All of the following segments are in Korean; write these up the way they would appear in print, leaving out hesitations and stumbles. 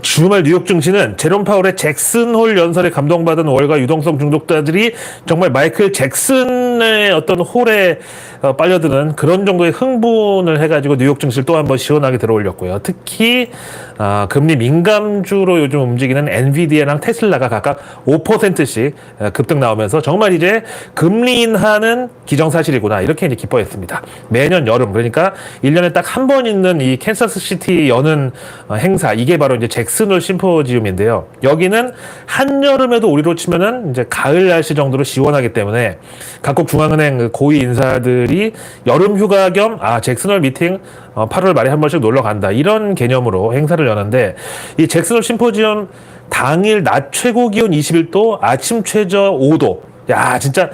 주말 뉴욕 증시는 제롬 파월의 잭슨 홀 연설에 감동받은 월가 유동성 중독자들이 정말 마이클 잭슨의 어떤 홀에 빨려드는 그런 정도의 흥분을 해가지고 뉴욕 증시를 또 한번 시원하게 들어올렸고요. 특히 금리 민감주로 요즘 움직이는 엔비디아랑 테슬라가 각각 5%씩 급등 나오면서 정말 이제 금리 인하는 기정사실이구나 이렇게 이제 기뻐했습니다. 매년 여름, 그러니까 1년에 딱 한 번 있는 이 캔사스시티 여는 행사, 이게 바로 이제 잭슨홀 심포지움인데요. 여기는 한여름에도 우리로 치면은 이제 가을 날씨 정도로 시원하기 때문에 각국 중앙은행 고위 인사들이 여름 휴가 겸 잭슨홀 미팅 8월 말에 한 번씩 놀러 간다, 이런 개념으로 행사를 여는데, 이 잭슨홀 심포지움 당일 낮 최고 기온 21도, 아침 최저 5도. 야, 진짜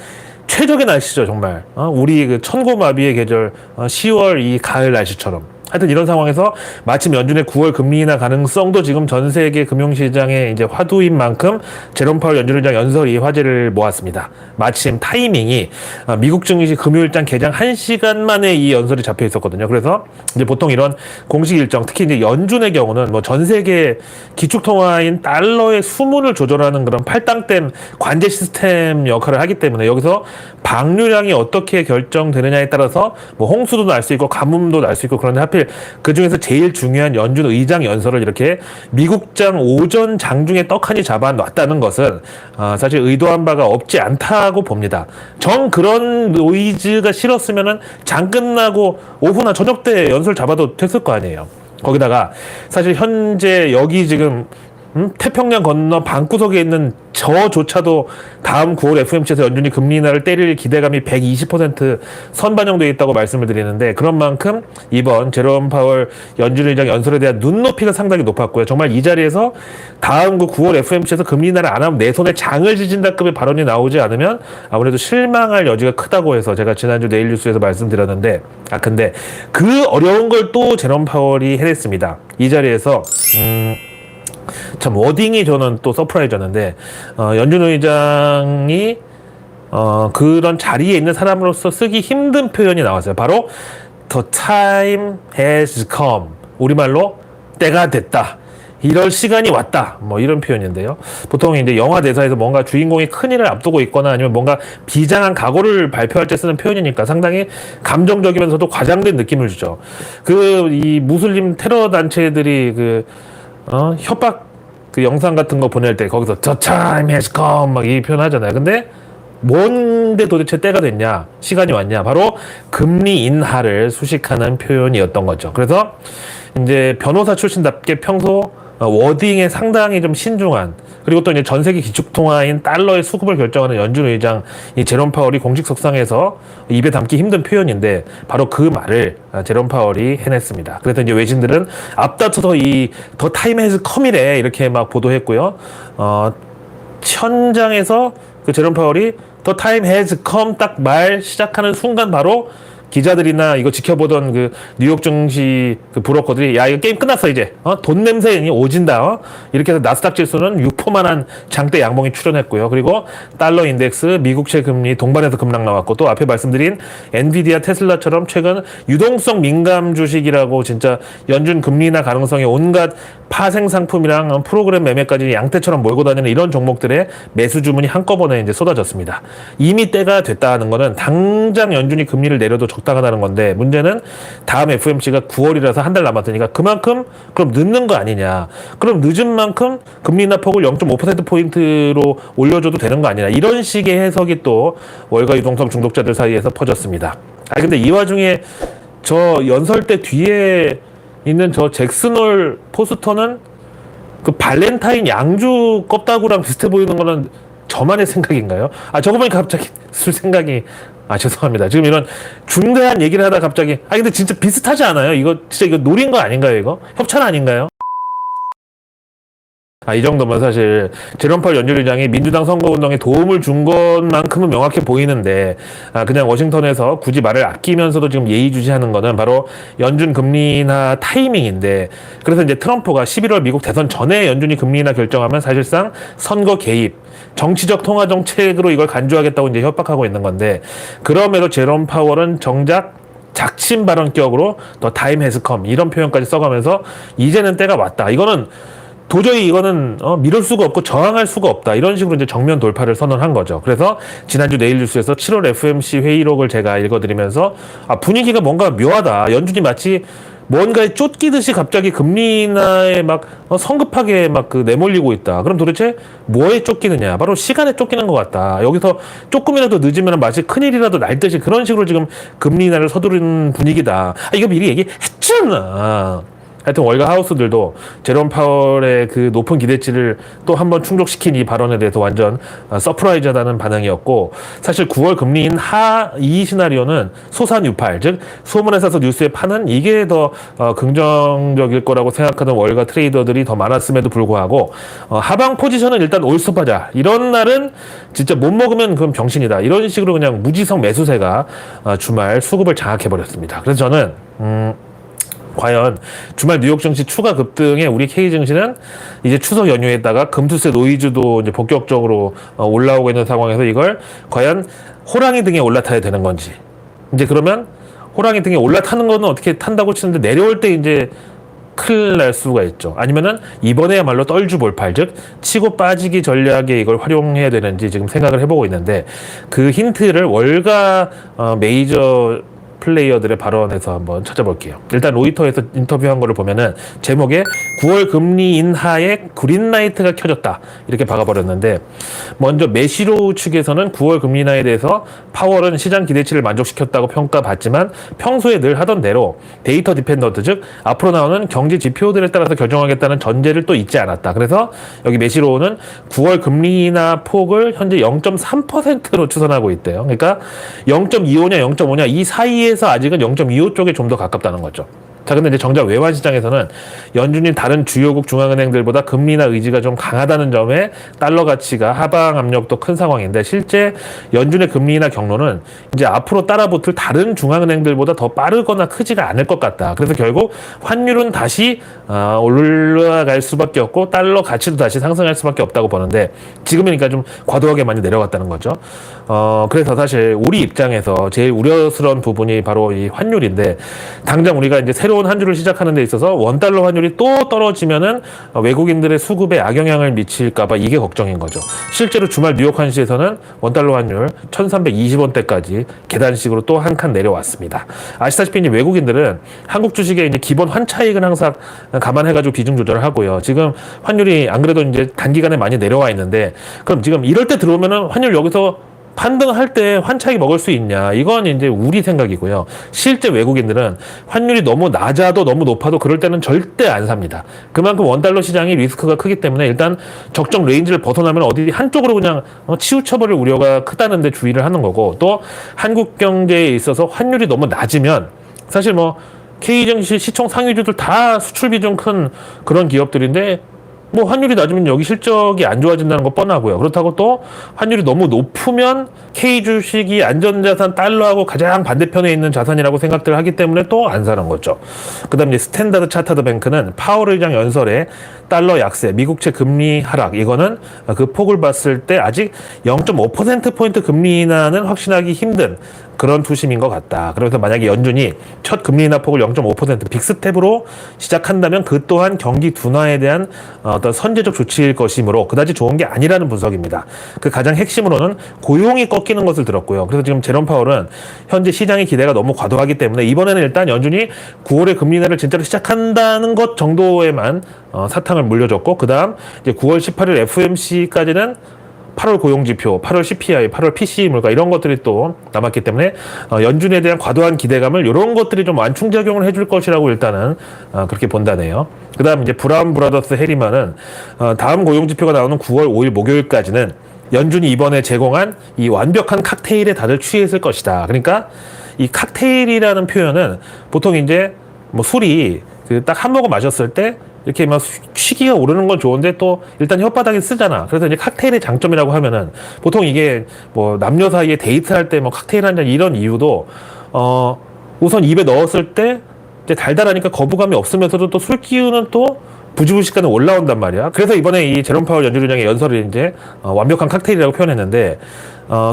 최적의 날씨죠, 정말. 우리 그 천고마비의 계절, 10월 이 가을 날씨처럼. 하여튼 이런 상황에서 마침 연준의 9월 금리 인하 가능성도 지금 전 세계 금융시장의 이제 화두인 만큼 제롬 파월 연준 의장 연설이 화제를 모았습니다. 마침 타이밍이 미국 증시 금요일장 개장 1시간 만에 이 연설이 잡혀 있었거든요. 그래서 이제 보통 이런 공식 일정, 특히 이제 연준의 경우는 뭐 전 세계 기축통화인 달러의 수문을 조절하는 그런 팔당댐 관제 시스템 역할을 하기 때문에 여기서 방류량이 어떻게 결정되느냐에 따라서 뭐 홍수도 날 수 있고 가뭄도 날 수 있고, 그런데 하필 그 중에서 제일 중요한 연준 의장 연설을 이렇게 미국장 오전 장중에 떡하니 잡아놨다는 것은 사실 의도한 바가 없지 않다고 봅니다. 정 그런 노이즈가 싫었으면은 장 끝나고 오후나 저녁 때 연설 잡아도 됐을 거 아니에요. 거기다가 사실 현재 여기 지금 태평양 건너 방구석에 있는 저조차도 다음 9월 FOMC에서 연준이 금리 인하를 때릴 기대감이 120% 선반영되어 있다고 말씀을 드리는데, 그런 만큼 이번 제롬 파월 연준 의장 연설에 대한 눈높이가 상당히 높았고요. 정말 이 자리에서 다음 9월 FOMC에서 금리 인하를 안 하면 내 손에 장을 지진다급의 발언이 나오지 않으면 아무래도 실망할 여지가 크다고 해서 제가 지난주 내일 뉴스에서 말씀드렸는데, 근데 그 어려운 걸 또 제롬 파월이 해냈습니다. 이 자리에서 참 워딩이 저는 또 서프라이즈였는데, 연준 의장이 그런 자리에 있는 사람으로서 쓰기 힘든 표현이 나왔어요. 바로 The time has come, 우리말로 때가 됐다, 이럴 시간이 왔다, 뭐 이런 표현인데요. 보통 이제 영화 대사에서 뭔가 주인공이 큰일을 앞두고 있거나 아니면 뭔가 비장한 각오를 발표할 때 쓰는 표현이니까 상당히 감정적이면서도 과장된 느낌을 주죠. 이 무슬림 테러 단체들이 협박 영상 같은 거 보낼 때 거기서 The time has come 막 이 표현 하잖아요. 근데 뭔데 도대체 때가 됐냐, 시간이 왔냐, 바로 금리 인하를 수식하는 표현이었던 거죠. 그래서 이제 변호사 출신답게 평소 워딩에 상당히 좀 신중한, 그리고 또 이제 전 세계 기축통화인 달러의 수급을 결정하는 연준 의장 이 제롬 파월이 공식 석상에서 입에 담기 힘든 표현인데, 바로 그 말을 제롬 파월이 해냈습니다. 그래서 이제 외신들은 앞다퉈서 이 더 타임 해즈 컴이래 이렇게 막 보도했고요. 현장에서 그 제롬 파월이 더 타임 해즈 컴 딱 말 시작하는 순간 바로 기자들이나 이거 지켜보던 그 뉴욕 증시 그 브로커들이 야, 이거 게임 끝났어 이제, 돈 냄새 오진다, 이렇게 해서 나스닥 지수는 유포만한 장대 양봉이 출현했고요. 그리고 달러 인덱스, 미국채 금리 동반해서 급락 나왔고, 또 앞에 말씀드린 엔비디아, 테슬라처럼 최근 유동성 민감 주식이라고 진짜 연준 금리 인하 가능성이 온갖 파생 상품이랑 프로그램 매매까지 양태처럼 몰고 다니는 이런 종목들의 매수 주문이 한꺼번에 이제 쏟아졌습니다. 이미 때가 됐다는 거는 당장 연준이 금리를 내려도 적당하다는 건데, 문제는 다음 FOMC가 9월이라서 한 달 남았으니까 그만큼 그럼 늦는 거 아니냐, 그럼 늦은 만큼 금리 인하 폭을 0.5%포인트로 올려줘도 되는 거 아니냐, 이런 식의 해석이 또 월가 유동성 중독자들 사이에서 퍼졌습니다. 근데 이 와중에 저 연설 때 뒤에 있는 저 잭슨홀 포스터는 그 발렌타인 양주 껍다구랑 비슷해 보이는 거는 저만의 생각인가요? 저거 보니까 갑자기 술 생각이, 죄송합니다. 지금 이런 중대한 얘기를 하다 갑자기, 근데 진짜 비슷하지 않아요? 이거 진짜 이거 노린 거 아닌가요? 이거 협찬 아닌가요? 이 정도면 사실 제롬 파월 연준 의장이 민주당 선거운동에 도움을 준 것만큼은 명확해 보이는데, 그냥 워싱턴에서 굳이 말을 아끼면서도 지금 예의주시하는 거는 바로 연준 금리 인하 타이밍인데, 그래서 이제 트럼프가 11월 미국 대선 전에 연준이 금리 인하 결정하면 사실상 선거 개입, 정치적 통화 정책으로 이걸 간주하겠다고 이제 협박하고 있는 건데, 그럼에도 제롬 파월은 정작 작심 발언격으로 더 타임 해스 컴 이런 표현까지 써가면서 이제는 때가 왔다. 이거는 도저히 이거는 미룰 수가 없고 저항할 수가 없다. 이런 식으로 이제 정면 돌파를 선언한 거죠. 그래서 지난주 내일 뉴스에서 7월 FMC 회의록을 제가 읽어드리면서 분위기가 뭔가 묘하다. 연준이 마치 뭔가에 쫓기듯이 갑자기 금리 인하에 막 성급하게 막 내몰리고 있다. 그럼 도대체 뭐에 쫓기느냐? 바로 시간에 쫓기는 것 같다. 여기서 조금이라도 늦으면 마치 큰일이라도 날 듯이 그런 식으로 지금 금리 인하를 서두르는 분위기다. 이거 미리 얘기했잖아. 하여튼 월가 하우스들도 제롬 파월의 그 높은 기대치를 또 한 번 충족시킨 이 발언에 대해서 완전 서프라이즈하다는 반응이었고, 사실 9월 금리 인하 이 시나리오는 소산유팔, 즉 소문에 싸서 뉴스에 파는 이게 더 긍정적일 거라고 생각하는 월가 트레이더들이 더 많았음에도 불구하고 하방 포지션은 일단 올스톱하자, 이런 날은 진짜 못 먹으면 그건 병신이다, 이런 식으로 그냥 무지성 매수세가 주말 수급을 장악해버렸습니다. 그래서 저는 과연 주말 뉴욕 증시 추가 급등에 우리 K 증시는 이제 추석 연휴에다가 금투세 노이즈도 이제 본격적으로 올라오고 있는 상황에서 이걸 과연 호랑이 등에 올라타야 되는 건지, 이제 그러면 호랑이 등에 올라타는 거는 어떻게 탄다고 치는데 내려올 때 이제 큰일 날 수가 있죠. 아니면은 이번에야말로 떨주볼팔, 즉 치고 빠지기 전략에 이걸 활용해야 되는지 지금 생각을 해보고 있는데, 그 힌트를 월가 메이저 플레이어들의 발언에서 한번 찾아볼게요. 일단 로이터에서 인터뷰한 거를 보면은 제목에 9월 금리 인하에 그린라이트가 켜졌다, 이렇게 박아버렸는데, 먼저 매시로우 측에서는 9월 금리 인하에 대해서 파월은 시장 기대치를 만족시켰다고 평가받지만 평소에 늘 하던 대로 데이터 디펜던트, 즉 앞으로 나오는 경제 지표들에 따라서 결정하겠다는 전제를 또 잊지 않았다. 그래서 여기 매시로우는 9월 금리 인하 폭을 현재 0.3%로 추산하고 있대요. 그러니까 0.25냐 0.5냐 이 사이에 에서 아직은 0.25 쪽에 좀 더 가깝다는 거죠. 자, 근데 이제 정작 외환 시장에서는 연준이 다른 주요국 중앙은행들보다 금리 인하 의지가 좀 강하다는 점에 달러 가치가 하방 압력도 큰 상황인데, 실제 연준의 금리 인하 경로는 이제 앞으로 따라붙을 다른 중앙은행들보다 더 빠르거나 크지가 않을 것 같다. 그래서 결국 환율은 다시 올라갈 수밖에 없고 달러 가치도 다시 상승할 수밖에 없다고 보는데, 지금은 그러니까 좀 과도하게 많이 내려갔다는 거죠. 그래서 사실 우리 입장에서 제일 우려스러운 부분이 바로 이 환율인데, 당장 우리가 이제 새로운 한 주를 시작하는 데 있어서 원달러 환율이 또 떨어지면은 외국인들의 수급에 악영향을 미칠까봐 이게 걱정인 거죠. 실제로 주말 뉴욕 한시에서는 원달러 환율 1320원대까지 계단식으로 또 한 칸 내려왔습니다. 아시다시피 이제 외국인들은 한국 주식의 이제 기본 환차익은 항상 감안해가지고 비중 조절을 하고요. 지금 환율이 안 그래도 이제 단기간에 많이 내려와 있는데, 그럼 지금 이럴 때 들어오면은 환율 여기서 판등할 때 환차익 먹을 수 있냐, 이건 이제 우리 생각이고요. 실제 외국인들은 환율이 너무 낮아도 너무 높아도 그럴 때는 절대 안 삽니다. 그만큼 원달러 시장이 리스크가 크기 때문에 일단 적정 레인지를 벗어나면 어디 한쪽으로 그냥 치우쳐버릴 우려가 크다는 데 주의를 하는 거고, 또 한국 경제에 있어서 환율이 너무 낮으면 사실 뭐 K증시 시총 상위주들 다 수출 비중 큰 그런 기업들인데, 뭐 환율이 낮으면 여기 실적이 안 좋아진다는 거 뻔하고요. 그렇다고 또 환율이 너무 높으면 K 주식이 안전자산 달러하고 가장 반대편에 있는 자산이라고 생각들 하기 때문에 또 안 사는 거죠. 그다음에 스탠다드 차타드 뱅크는 파월 의장 연설에 달러 약세, 미국채 금리 하락, 이거는 그 폭을 봤을 때 아직 0.5%포인트 금리 인하는 확신하기 힘든 그런 투심인 것 같다. 그래서 만약에 연준이 첫 금리 인하 폭을 0.5% 빅스텝으로 시작한다면 그 또한 경기 둔화에 대한 어떤 선제적 조치일 것이므로 그다지 좋은 게 아니라는 분석입니다. 그 가장 핵심으로는 고용이 꺾이는 것을 들었고요. 그래서 지금 제롬 파월은 현재 시장의 기대가 너무 과도하기 때문에 이번에는 일단 연준이 9월에 금리 인하를 진짜로 시작한다는 것 정도에만 사탕을 물려줬고, 그 다음 이제 9월 18일 FOMC까지는 8월 고용지표, 8월 CPI, 8월 PCE 물가 이런 것들이 또 남았기 때문에 연준에 대한 과도한 기대감을 이런 것들이 좀 완충작용을 해줄 것이라고 일단은 그렇게 본다네요. 그 다음 이제 브라운 브라더스 해리만은 다음 고용지표가 나오는 9월 5일 목요일까지는 연준이 이번에 제공한 이 완벽한 칵테일에 다들 취했을 것이다. 그러니까 이 칵테일이라는 표현은 보통 이제 뭐 술이 딱 한 모금 마셨을 때 이렇게 막 취기가 오르는 건 좋은데 또 일단 혓바닥에 쓰잖아. 그래서 이제 칵테일의 장점이라고 하면은 보통 이게 뭐 남녀 사이에 데이트할 때 뭐 칵테일 한 잔 이런 이유도 우선 입에 넣었을 때 이제 달달하니까 거부감이 없으면서도 또 술 기운은 또 부지불식간에 올라온단 말이야. 그래서 이번에 이 제롬 파월 연준 의장의 연설을 이제 완벽한 칵테일이라고 표현했는데,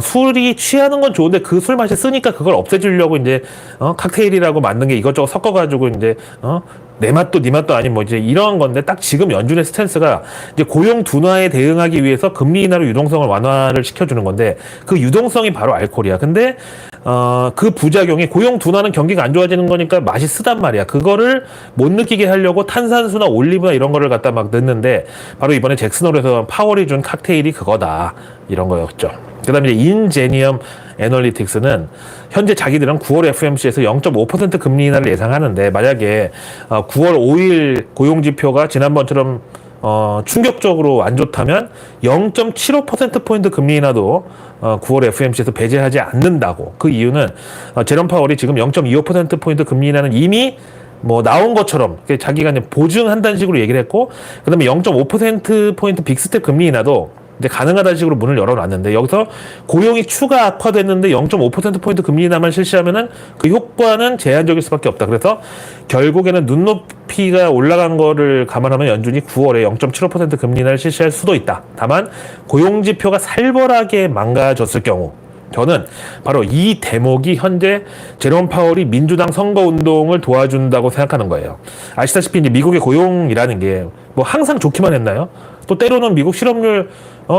술이 취하는 건 좋은데 그 술 맛이 쓰니까 그걸 없애주려고 이제 칵테일이라고 만든 게 이것저것 섞어가지고 이제 내 맛도 네 맛도 아닌 뭐 이제 이런 건데 딱 지금 연준의 스탠스가 이제 고용 둔화에 대응하기 위해서 금리 인하로 유동성을 완화를 시켜주는 건데 그 유동성이 바로 알코올이야. 근데 그 부작용이 고용 둔화는 경기가 안 좋아지는 거니까 맛이 쓰단 말이야. 그거를 못 느끼게 하려고 탄산수나 올리브나 이런 거를 갖다 막 넣는데 바로 이번에 잭슨홀에서 파월이 준 칵테일이 그거다. 이런 거였죠. 그 다음에 이제 인제니엄 애널리틱스는 현재 자기들은 9월 FOMC에서 0.5% 금리 인하를 예상하는데 만약에 9월 5일 고용지표가 지난번처럼 충격적으로 안 좋다면 0.75%포인트 금리 인하도 9월 FOMC에서 배제하지 않는다고. 그 이유는 제롬 파월이 지금 0.25%포인트 금리 인하는 이미 뭐 나온 것처럼 자기가 이제 보증한다는 식으로 얘기를 했고 그 다음에 0.5%포인트 빅스텝 금리 인하도 이제 가능하다는 식으로 문을 열어놨는데 여기서 고용이 추가 악화됐는데 0.5%포인트 금리 인하만 실시하면은 그 효과는 제한적일 수밖에 없다. 그래서 결국에는 눈높이가 올라간 거를 감안하면 연준이 9월에 0.75% 금리 인하를 실시할 수도 있다. 다만 고용지표가 살벌하게 망가졌을 경우 저는 바로 이 대목이 현재 제롬 파월이 민주당 선거운동을 도와준다고 생각하는 거예요. 아시다시피 이제 미국의 고용이라는 게 뭐 항상 좋기만 했나요? 또 때로는 미국 실업률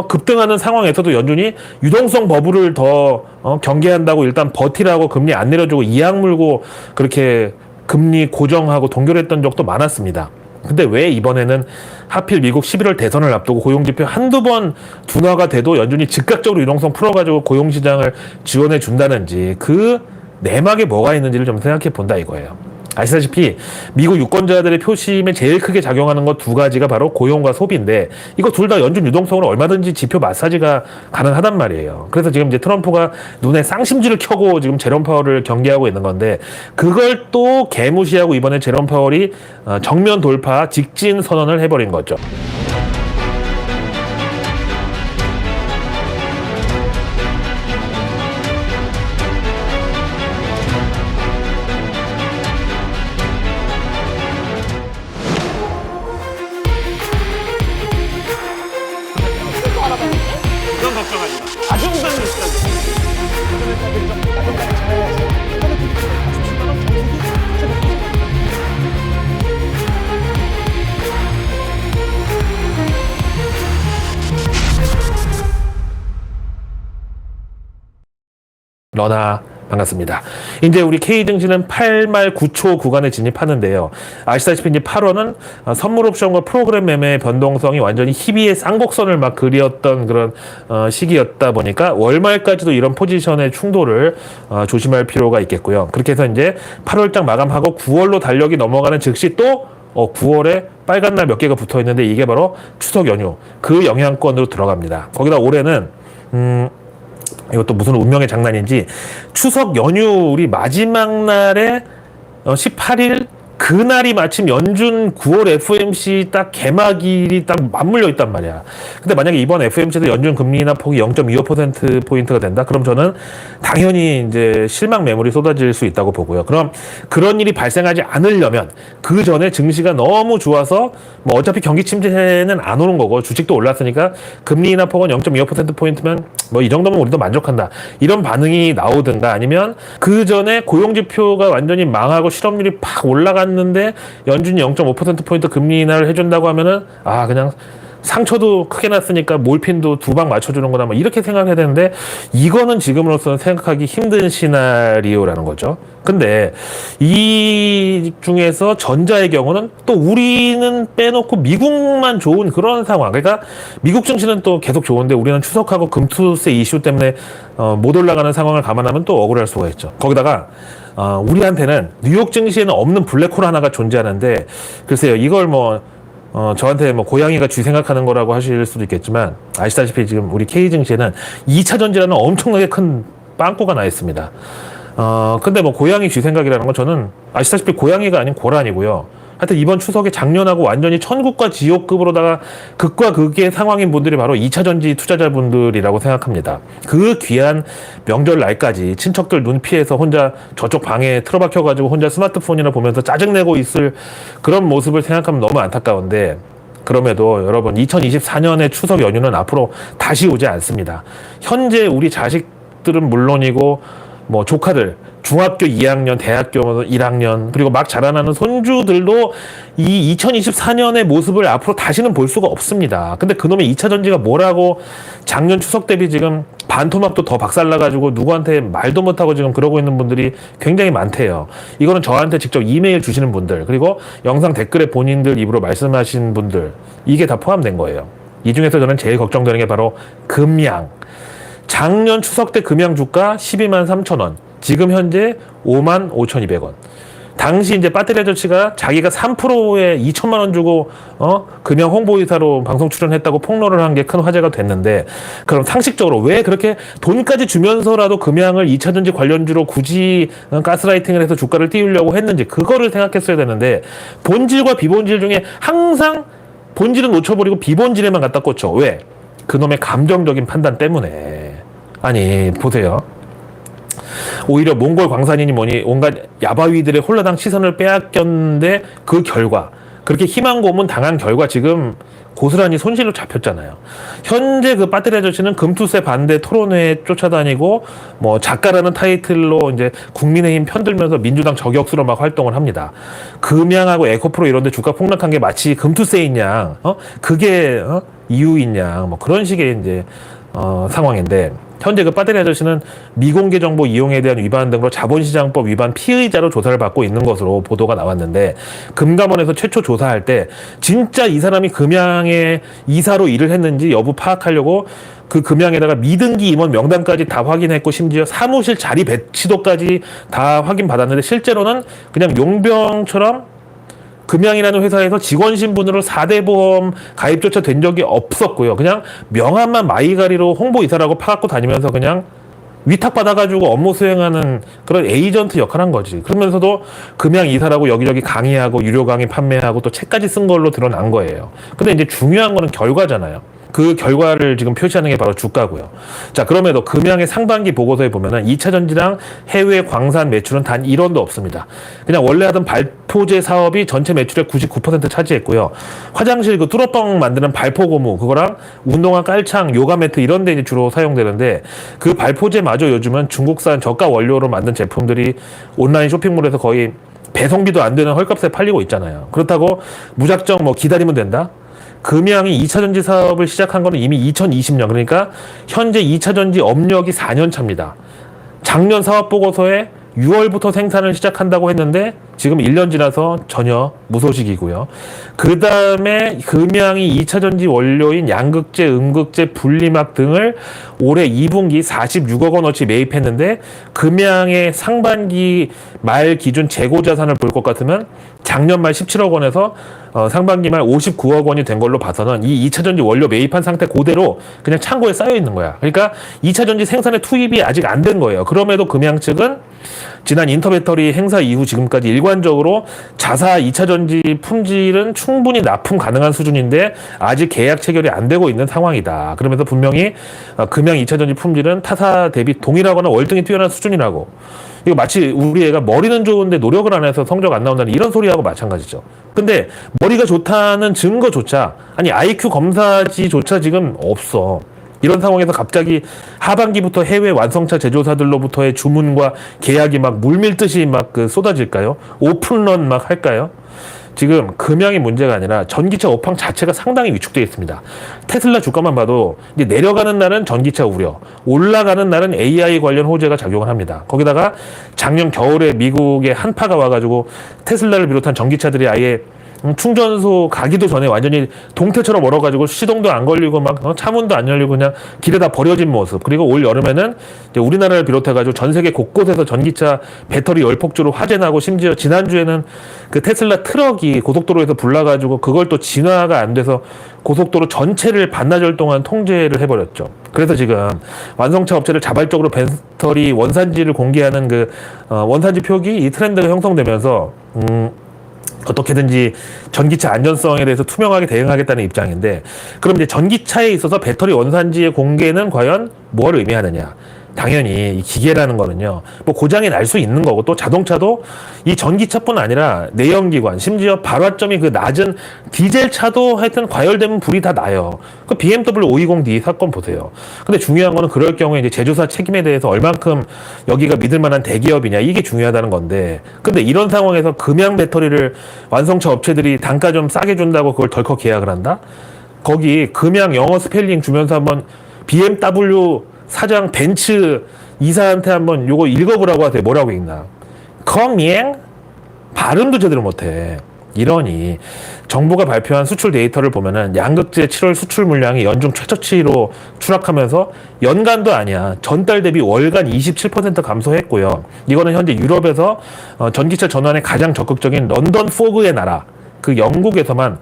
급등하는 상황에서도 연준이 유동성 버블을 더 경계한다고 일단 버티라고 금리 안 내려주고 이악 물고 그렇게 금리 고정하고 동결했던 적도 많았습니다. 근데 왜 이번에는 하필 미국 11월 대선을 앞두고 고용지표 한두 번 둔화가 돼도 연준이 즉각적으로 유동성 풀어가지고 고용시장을 지원해 준다는지 그 내막에 뭐가 있는지를 좀 생각해 본다 이거예요. 아시다시피 미국 유권자들의 표심에 제일 크게 작용하는 것 두 가지가 바로 고용과 소비인데 이거 둘 다 연준 유동성으로 얼마든지 지표 마사지가 가능하단 말이에요. 그래서 지금 이제 트럼프가 눈에 쌍심지를 켜고 지금 제롬 파월을 경계하고 있는 건데 그걸 또 개무시하고 이번에 제롬 파월이 정면 돌파 직진 선언을 해버린 거죠. 그런 걱정하지 마. 아주 무슨 뉴스까지. 러나 반갑습니다. 이제 우리 K증시는 8말 9초 구간에 진입하는데요. 아시다시피 이제 8월은 선물 옵션과 프로그램 매매의 변동성이 완전히 희비의 쌍곡선을 막 그리었던 그런 시기였다 보니까 월말까지도 이런 포지션의 충돌을 조심할 필요가 있겠고요. 그렇게 해서 이제 8월장 마감하고 9월로 달력이 넘어가는 즉시 또 9월에 빨간 날 몇 개가 붙어 있는데 이게 바로 추석 연휴 그 영향권으로 들어갑니다. 거기다 올해는 이것도 무슨 운명의 장난인지 추석 연휴 우리 마지막 날에 18일 그날이 마침 연준 9월 FOMC 딱 개막일이 딱 맞물려 있단 말이야. 근데 만약에 이번 FOMC에서 연준 금리 인하 폭이 0.25%포인트가 된다? 그럼 저는 당연히 이제 실망 매물이 쏟아질 수 있다고 보고요. 그럼 그런 일이 발생하지 않으려면 그 전에 증시가 너무 좋아서 뭐 어차피 경기 침체는 안 오는 거고 주식도 올랐으니까 금리 인하 폭은 0.25%포인트면 뭐 이 정도면 우리도 만족한다. 이런 반응이 나오든가 아니면 그 전에 고용지표가 완전히 망하고 실업률이 팍 올라갔는데 연준이 0.5%포인트 금리 인하를 해준다고 하면은 그냥 상처도 크게 났으니까 몰핀도 두 방 맞춰주는 거다 뭐 이렇게 생각해야 되는데 이거는 지금으로서는 생각하기 힘든 시나리오라는 거죠. 근데 이 중에서 전자의 경우는 또 우리는 빼놓고 미국만 좋은 그런 상황. 그러니까 미국 증시는 또 계속 좋은데 우리는 추석하고 금투세 이슈 때문에 못 올라가는 상황을 감안하면 또 억울할 수가 있죠. 거기다가 우리한테는 뉴욕 증시에는 없는 블랙홀 하나가 존재하는데 글쎄요 이걸 저한테 고양이가 쥐 생각하는 거라고 하실 수도 있겠지만 아시다시피 지금 우리 K증시에는 2차 전지라는 엄청나게 큰 빵꾸가 나 있습니다. 근데 고양이 쥐 생각이라는 건 저는 아시다시피 고양이가 아닌 고란이고요. 하여튼 이번 추석에 작년하고 완전히 천국과 지옥급으로다가 극과 극의 상황인 분들이 바로 2차 전지 투자자분들이라고 생각합니다. 그 귀한 명절 날까지 친척들 눈 피해서 혼자 저쪽 방에 틀어박혀가지고 혼자 스마트폰이나 보면서 짜증내고 있을 그런 모습을 생각하면 너무 안타까운데 그럼에도 여러분 2024년의 추석 연휴는 앞으로 다시 오지 않습니다. 현재 우리 자식들은 물론이고 조카들 중학교 2학년, 대학교 1학년, 그리고 막 자라나는 손주들도 이 2024년의 모습을 앞으로 다시는 볼 수가 없습니다. 근데 그놈의 2차 전지가 뭐라고 작년 추석 대비 지금 반토막도 더 박살나가지고 누구한테 말도 못하고 지금 그러고 있는 분들이 굉장히 많대요. 이거는 저한테 직접 이메일 주시는 분들, 그리고 영상 댓글에 본인들 입으로 말씀하신 분들, 이게 다 포함된 거예요. 이 중에서 저는 제일 걱정되는 게 바로 금양. 작년 추석 때 금양 주가 12만 3천 원. 지금 현재 5만 5,200원. 당시 이제 배터리 아저씨가 자기가 3%에 2천만 원 주고 금양 홍보이사로 방송 출연했다고 폭로를 한 게 큰 화제가 됐는데, 그럼 상식적으로 왜 그렇게 돈까지 주면서라도 금양을 2차전지 관련주로 굳이 가스라이팅을 해서 주가를 띄우려고 했는지, 그거를 생각했어야 되는데, 본질과 비본질 중에 항상 본질은 놓쳐버리고 비본질에만 갖다 꽂혀. 왜? 그놈의 감정적인 판단 때문에. 아니 보세요. 오히려 몽골 광산이니 뭐니 온갖 야바위들의 홀라당 시선을 빼앗겼는데, 그 결과, 그렇게 희망 고문 당한 결과 지금 고스란히 손실로 잡혔잖아요. 현재 그 배터리 아저씨는 금투세 반대 토론회에 쫓아다니고 뭐 작가라는 타이틀로 이제 국민의힘 편들면서 민주당 저격수로 막 활동을 합니다. 금양하고 에코프로 이런 데 주가 폭락한 게 마치 금투세인 양, 그게 이유인 양, 뭐 그런 식의 이제 상황인데, 현재 그 배터리 아저씨는 미공개 정보 이용에 대한 위반 등으로 자본시장법 위반 피의자로 조사를 받고 있는 것으로 보도가 나왔는데, 금감원에서 최초 조사할 때 진짜 이 사람이 금양의 이사로 일을 했는지 여부 파악하려고 그 금양에다가 미등기 임원 명단까지 다 확인했고, 심지어 사무실 자리 배치도까지 다 확인받았는데, 실제로는 그냥 용병처럼 금양이라는 회사에서 직원 신분으로 4대 보험 가입조차 된 적이 없었고요. 그냥 명함만 마이가리로 홍보이사라고 파갖고 다니면서 그냥 위탁받아가지고 업무 수행하는 그런 에이전트 역할을 한 거지. 그러면서도 금양 이사라고 여기저기 강의하고 유료 강의 판매하고 또 책까지 쓴 걸로 드러난 거예요. 근데 이제 중요한 거는 결과잖아요. 그 결과를 지금 표시하는 게 바로 주가고요. 자, 그럼에도 금양의 상반기 보고서에 보면은 2차 전지랑 해외 광산 매출은 단 1원도 없습니다. 그냥 원래 하던 발포제 사업이 전체 매출의 99% 차지했고요. 화장실 그 뚫어뻥 만드는 발포 고무, 그거랑 운동화 깔창, 요가 매트 이런 데 이제 주로 사용되는데, 그 발포제마저 요즘은 중국산 저가 원료로 만든 제품들이 온라인 쇼핑몰에서 거의 배송비도 안 되는 헐값에 팔리고 있잖아요. 그렇다고 무작정 뭐 기다리면 된다? 금양이 2차전지 사업을 시작한 거는 이미 2020년, 그러니까 현재 2차전지 업력이 4년 차입니다. 작년 사업보고서에 6월부터 생산을 시작한다고 했는데 지금 1년 지나서 전혀 무소식이고요. 그 다음에 금양이 2차전지 원료인 양극재, 음극재, 분리막 등을 올해 2분기 46억 원어치 매입했는데, 금양의 상반기 말 기준 재고 자산을 볼 것 같으면 작년 말 17억 원에서 상반기 말 59억 원이 된 걸로 봐서는 이 2차전지 원료 매입한 상태 그대로 그냥 창고에 쌓여 있는 거야. 그러니까 2차전지 생산에 투입이 아직 안 된 거예요. 그럼에도 금양 측은 지난 인터배터리 행사 이후 지금까지 일관적으로 자사 2차전지 품질은 충분히 납품 가능한 수준인데 아직 계약 체결이 안 되고 있는 상황이다. 그러면서 분명히 금양 2차전지 품질은 타사 대비 동일하거나 월등히 뛰어난 수준이라고. 이거 마치 우리 애가 머리는 좋은데 노력을 안 해서 성적 안 나온다는 이런 소리하고 마찬가지죠. 근데 머리가 좋다는 증거조차, 아니 IQ 검사지조차 지금 없어. 이런 상황에서 갑자기 하반기부터 해외 완성차 제조사들로부터의 주문과 계약이 막 물밀듯이 막 쏟아질까요? 오픈런 막 할까요? 지금 금양이 문제가 아니라 전기차 업황 자체가 상당히 위축되어 있습니다. 테슬라 주가만 봐도 이제 내려가는 날은 전기차 우려, 올라가는 날은 AI 관련 호재가 작용을 합니다. 거기다가 작년 겨울에 미국의 한파가 와가지고 테슬라를 비롯한 전기차들이 아예 충전소 가기도 전에 완전히 동태처럼 얼어가지고 시동도 안 걸리고 막 차문도 안 열리고 그냥 길에다 버려진 모습. 그리고 올 여름에는 이제 우리나라를 비롯해가지고 전 세계 곳곳에서 전기차 배터리 열폭주로 화재나고, 심지어 지난주에는 그 테슬라 트럭이 고속도로에서 불나가지고 그걸 또 진화가 안 돼서 고속도로 전체를 반나절 동안 통제를 해버렸죠. 그래서 지금 완성차 업체를 자발적으로 배터리 원산지를 공개하는 그 원산지 표기 이 트렌드가 형성되면서 어떻게든지 전기차 안전성에 대해서 투명하게 대응하겠다는 입장인데, 그럼 이제 전기차에 있어서 배터리 원산지의 공개는 과연 뭘 의미하느냐? 당연히 이 기계라는 거는요, 뭐 고장이 날 수 있는 거고, 또 자동차도 이 전기차뿐 아니라 내연기관, 심지어 발화점이 그 낮은 디젤 차도 하여튼 과열되면 불이 다 나요. 그 BMW 520D 사건 보세요. 근데 중요한 거는 그럴 경우에 이제 제조사 책임에 대해서 얼만큼 여기가 믿을 만한 대기업이냐, 이게 중요하다는 건데, 근데 이런 상황에서 금양 배터리를 완성차 업체들이 단가 좀 싸게 준다고 그걸 덜컥 계약을 한다? 거기 금양 영어 스펠링 주면서 한번 BMW 사장 벤츠 이사한테 한번 요거 읽어보라고 하세요. 뭐라고 읽나? 커미행? 발음도 제대로 못해. 이러니 정부가 발표한 수출 데이터를 보면은 양극재 7월 수출 물량이 연중 최저치로 추락하면서 연간도 아니야. 전달 대비 월간 27% 감소했고요. 이거는 현재 유럽에서 전기차 전환에 가장 적극적인 런던 포그의 나라, 그 영국에서만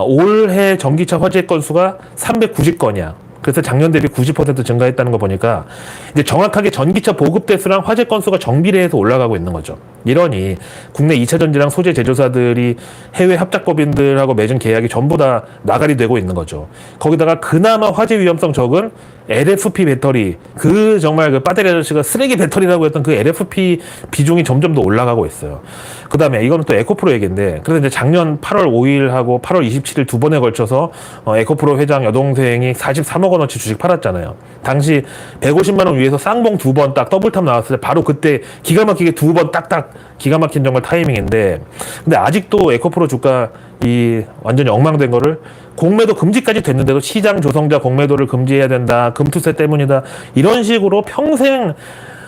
올해 전기차 화재 건수가 390건이야. 그래서 작년 대비 90% 증가했다는 거 보니까 이제 정확하게 전기차 보급 대수랑 화재 건수가 정비례해서 올라가고 있는 거죠. 이러니 국내 2차 전지랑 소재 제조사들이 해외 합작법인들하고 맺은 계약이 전부 다 나가리 되고 있는 거죠. 거기다가 그나마 화재 위험성 적은 LFP 배터리, 그 정말 그 배터리 아저씨가 쓰레기 배터리라고 했던 그 LFP 비중이 점점 더 올라가고 있어요. 그 다음에 이거는 또 에코프로 얘기인데, 그래서 이제 작년 8월 5일하고 8월 27일 두 번에 걸쳐서 에코프로 회장 여동생이 43억 원어치 주식 팔았잖아요. 당시 150만 원 위에서 쌍봉 두 번 딱 더블탑 나왔을 때 바로 그때 기가 막히게 두 번 딱딱 기가 막힌 정말 타이밍인데, 근데 아직도 에코프로 주가 이 완전히 엉망된 거를, 공매도 금지까지 됐는데도 시장 조성자 공매도를 금지해야 된다, 금투세 때문이다, 이런 식으로 평생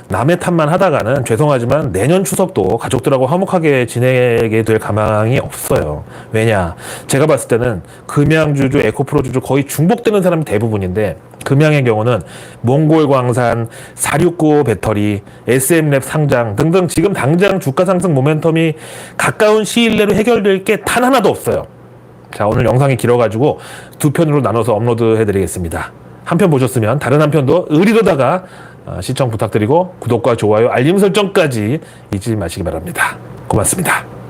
남의 탓만 하다가는 죄송하지만 내년 추석도 가족들하고 화목하게 지내게 될 가망이 없어요. 왜냐, 제가 봤을 때는 금양주주, 에코프로주주 거의 중복되는 사람이 대부분인데, 금양의 경우는 몽골광산, 4695 배터리, SM랩 상장 등등 지금 당장 주가 상승 모멘텀이 가까운 시일 내로 해결될 게 단 하나도 없어요. 자, 오늘 영상이 길어가지고 두 편으로 나눠서 업로드 해드리겠습니다. 한 편 보셨으면 다른 한 편도 의리로다가 시청 부탁드리고 구독과 좋아요, 알림 설정까지 잊지 마시기 바랍니다. 고맙습니다.